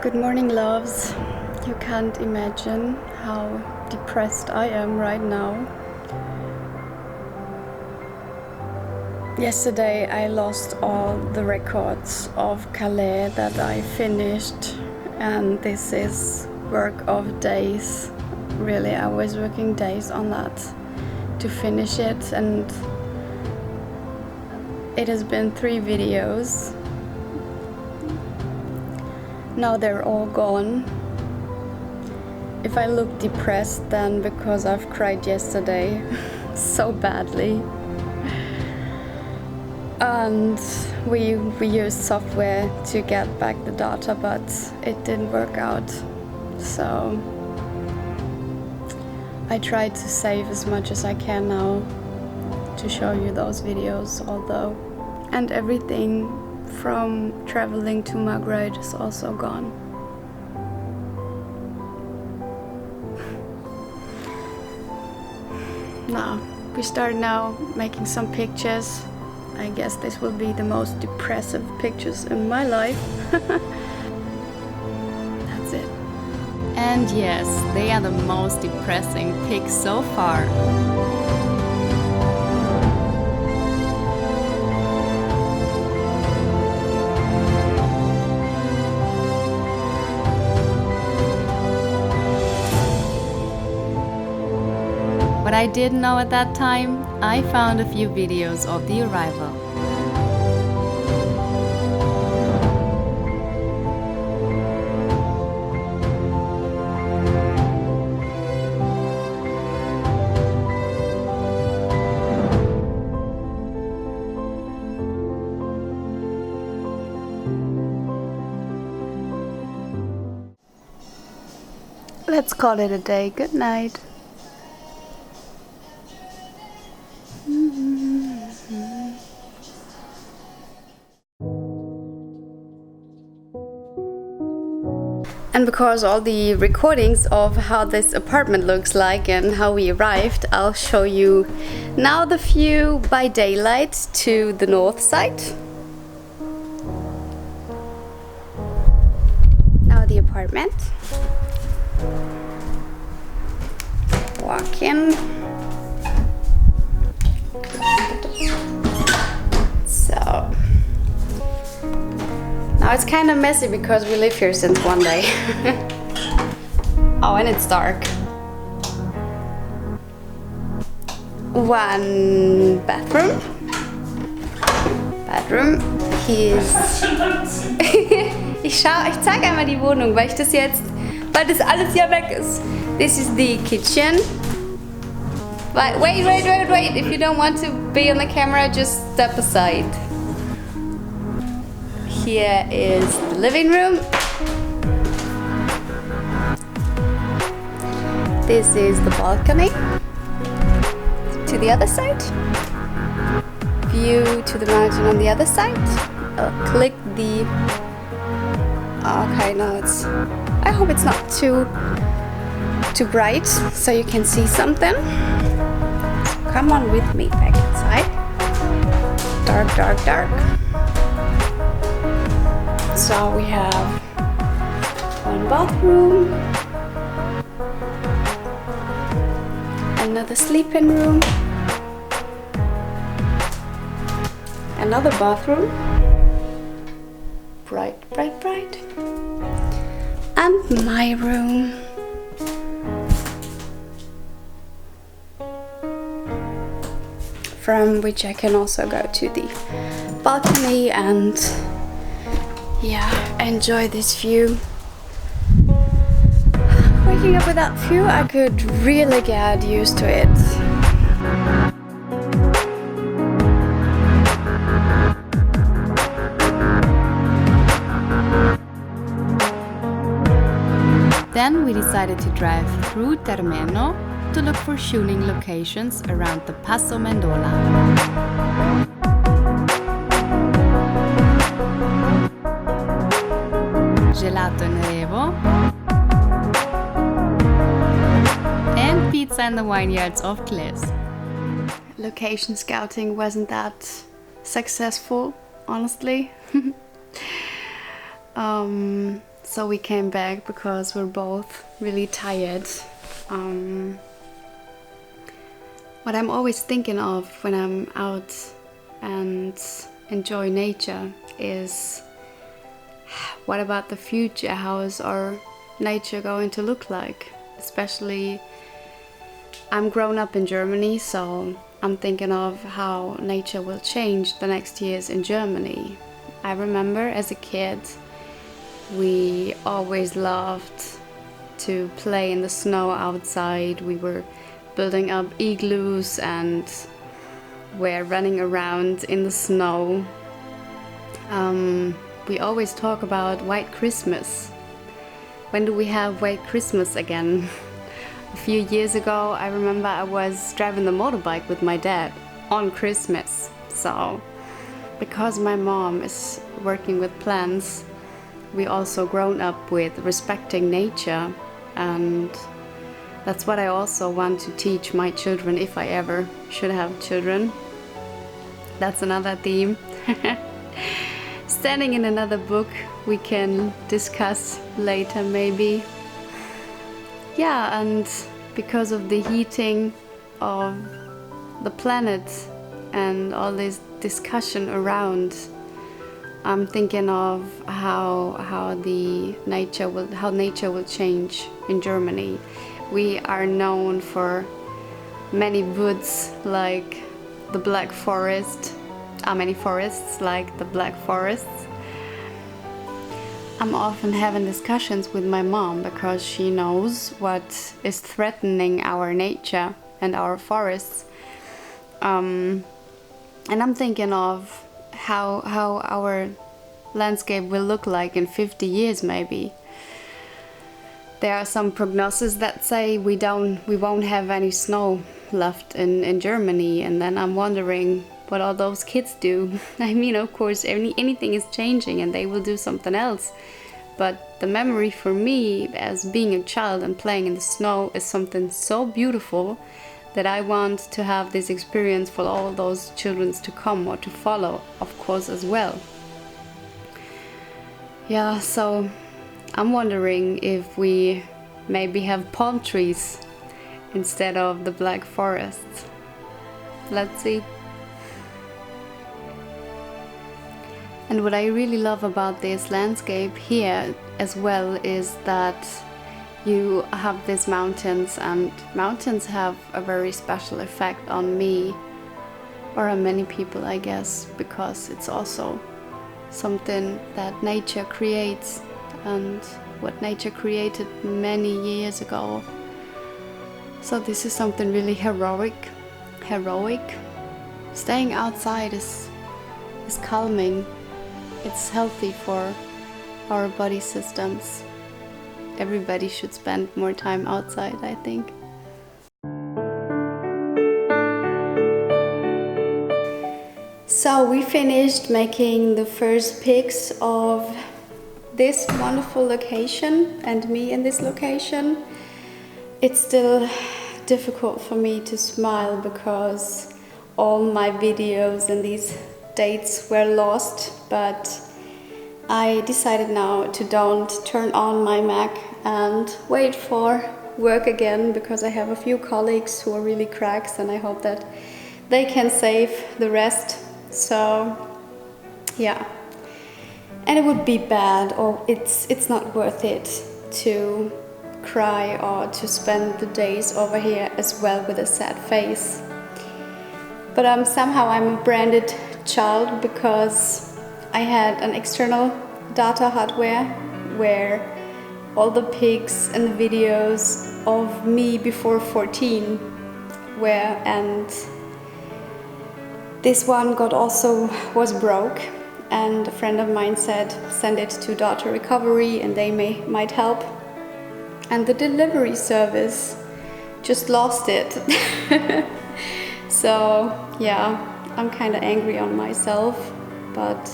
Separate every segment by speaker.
Speaker 1: Good morning, loves. You can't imagine how depressed I am right now. Yesterday I lost all the records of Calais that I finished, and this is work of days. Really, I was working days on that to finish it, and it has been 3 videos. Now they're all gone. If I look depressed, then because I've cried yesterday so badly. And we used software to get back the data, but it didn't work out. So I tried to save as much as I can now to show you those videos, although. And everything from traveling to Margreid is also gone. Now, we start now making some pictures. I guess this will be the most depressive pictures in my life. That's it.
Speaker 2: And yes, they are the most depressing pics so far. What I didn't know at that time, I found a few videos of the arrival.
Speaker 1: Let's call it a day. Good night. And because all the recordings of how this apartment looks like and how we arrived, I'll show you now the view by daylight to the north side. Now the apartment. Walk in. So now it's kind of messy because we live here since one day. Oh, and it's dark. One bathroom. Hier ist ich zeige einmal die Wohnung, weil das alles ja weg ist. This is the kitchen. But wait. If you don't want to be on the camera, just step aside. Here is the living room. This is the balcony. To the other side. View to the mountain on the other side. I'll click the... Okay, no, I hope it's not too bright so you can see something. So come on with me back inside. Dark. So we have one bathroom, another sleeping room, another bathroom, bright, and my room. From which I can also go to the balcony and enjoy this view. Waking up with that view, I could really get used to it.
Speaker 2: Then we decided to drive through Termeno to look for shooting locations around the Passo Mendola. Gelato in Revo, and pizza in the vineyards of Cles.
Speaker 1: Location scouting wasn't that successful, honestly. So we came back because we're both really tired. What I'm always thinking of when I'm out and enjoy nature is, what about the future? How is our nature going to look like? Especially, I'm grown up in Germany, so I'm thinking of how nature will change the next years in Germany. I remember as a kid, we always loved to play in the snow outside. We were building up igloos and were running around in the snow. We always talk about White Christmas. When do we have White Christmas again? A few years ago, I remember I was driving the motorbike with my dad on Christmas. So, because my mom is working with plants, we also grown up with respecting nature, and that's what I also want to teach my children if I ever should have children. That's another theme. Standing in another book we can discuss later maybe. Yeah, and because of the heating of the planet and all this discussion around, I'm thinking of how nature will change in Germany. We are known for many woods like the Black Forest, many forests like the Black Forests. I'm often having discussions with my mom because she knows what is threatening our nature and our forests. And I'm thinking of how our landscape will look like in 50 years maybe. There are some prognoses that say we won't have any snow left in Germany, and then I'm wondering what all those kids do. I mean, of course, anything is changing and they will do something else. But the memory for me as being a child and playing in the snow is something so beautiful that I want to have this experience for all those children to come or to follow, of course, as well. Yeah, so I'm wondering if we maybe have palm trees instead of the Black Forests. Let's see. And what I really love about this landscape here as well is that you have these mountains, and mountains have a very special effect on me, or on many people, I guess, because it's also something that nature creates, and what nature created many years ago. So this is something really heroic. Staying outside is calming. It's healthy for our body systems. Everybody should spend more time outside, I think. So we finished making the first pics of this wonderful location and me in this location. It's still difficult for me to smile because all my videos and these dates were lost, but I decided now to don't turn on my Mac and wait for work again, because I have a few colleagues who are really cracks and I hope that they can save the rest. So yeah, and it would be bad, or it's not worth it to cry or to spend the days over here as well with a sad face. But somehow I'm a branded child because I had an external data hardware where all the pics and the videos of me before 14 were, and this one was broke, and a friend of mine said send it to data recovery and they might help, and the delivery service just lost it. So yeah, I'm kind of angry on myself, but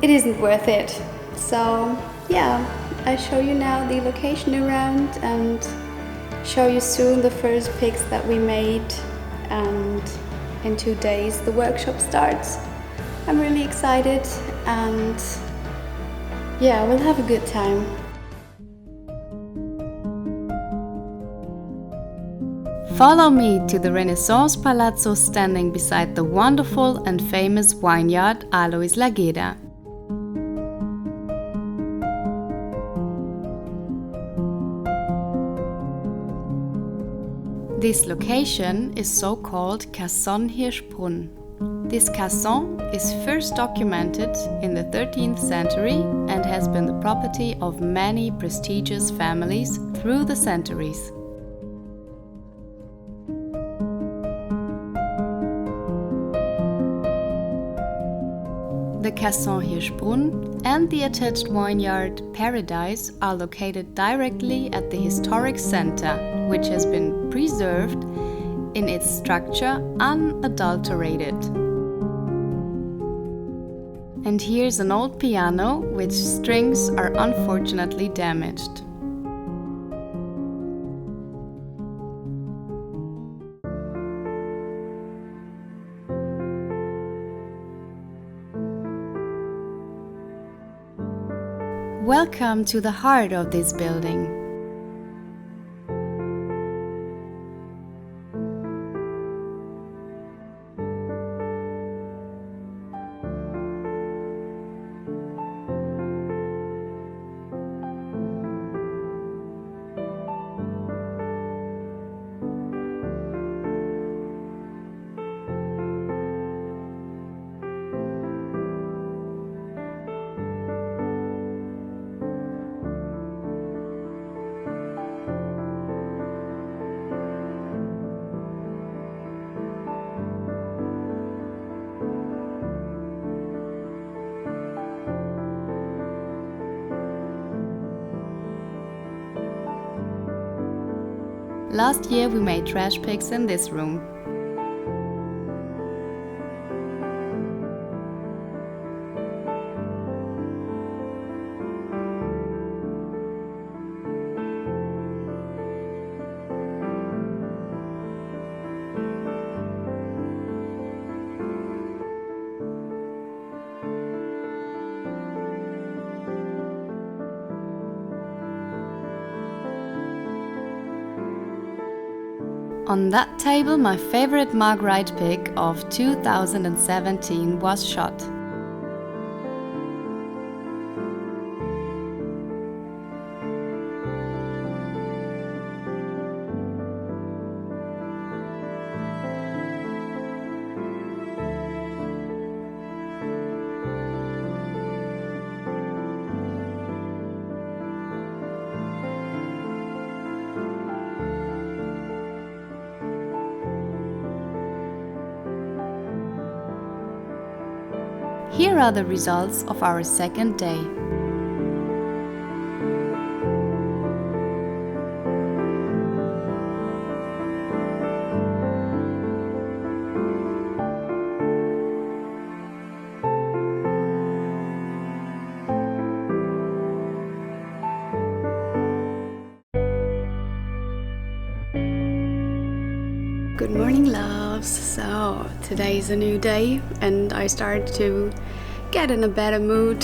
Speaker 1: it isn't worth it. So yeah, I show you now the location around and show you soon the first pics that we made, and in 2 days the workshop starts. I'm really excited, and Yeah, we'll have a good time.
Speaker 2: Follow me to the Renaissance Palazzo standing beside the wonderful and famous vineyard Alois Lageda. This location is so-called Casson Hirschbrunn. This casson is first documented in the 13th century and has been the property of many prestigious families through the centuries. The Casson Hirschbrunn and the attached vineyard Paradise are located directly at the historic center, which has been preserved in its structure unadulterated. And here's an old piano, which strings are unfortunately damaged. Welcome to the heart of this building. Last year we made trash picks in this room. On that table, my favorite Margreid pick of 2017 was shot. Here are the results of our second day.
Speaker 1: Good morning, loves. So today is a new day and I start to get in a better mood.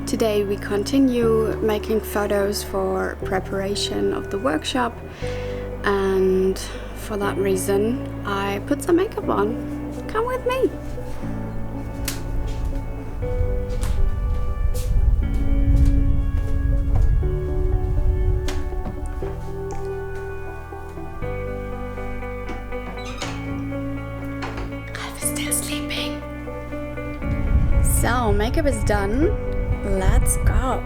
Speaker 1: Today we continue making photos for preparation of the workshop, and for that reason I put some makeup on. Come with me. So, makeup is done. Let's go.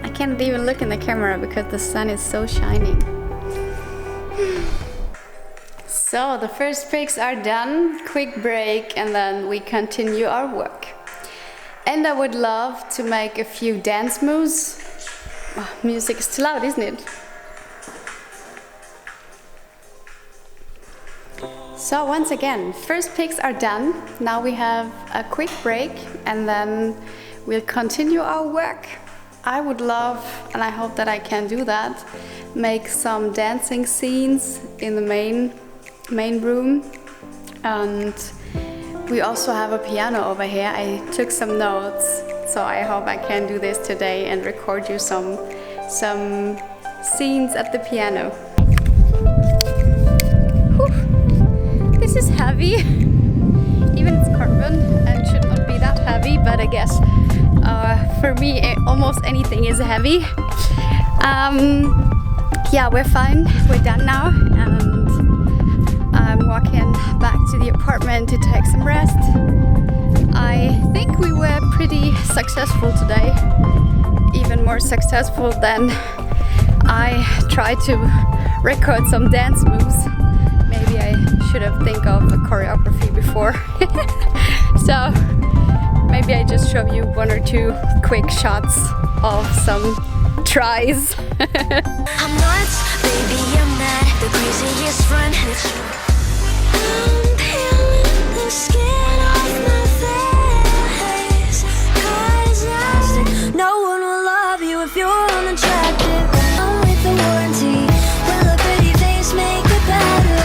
Speaker 1: I can't even look in the camera because the sun is so shining. So, the first pics are done. Quick break and then we continue our work. And I would love to make a few dance moves. Oh, music is too loud, isn't it? So once again, first pics are done. Now we have a quick break and then we'll continue our work. I would love, and I hope that I can do that, make some dancing scenes in the main room. And we also have a piano over here. I took some notes. So I hope I can do this today and record you some scenes at the piano. Whew. This is heavy. Even it's carbon and should not be that heavy, but I guess for me almost anything is heavy. Yeah, we're fine. We're done now, and I'm walking back to the apartment to take some rest. I think we were pretty successful today, even more successful than I tried to record some dance moves. Maybe I should have think of a choreography before. So maybe I just show you one or two quick shots of some tries.
Speaker 3: I'm nuts, baby, I'm not the craziest friend. I'm peeling the skin off my face, 'cause no one will love you if you're unattractive. I'm with the warranty, will a pretty face make it better?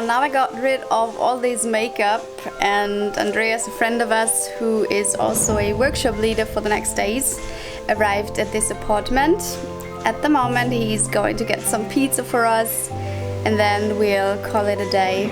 Speaker 1: Now I got rid of all this makeup, and Andreas, a friend of us who is also a workshop leader for the next days, arrived at this apartment. At the moment he's going to get some pizza for us, and then we'll call it a day.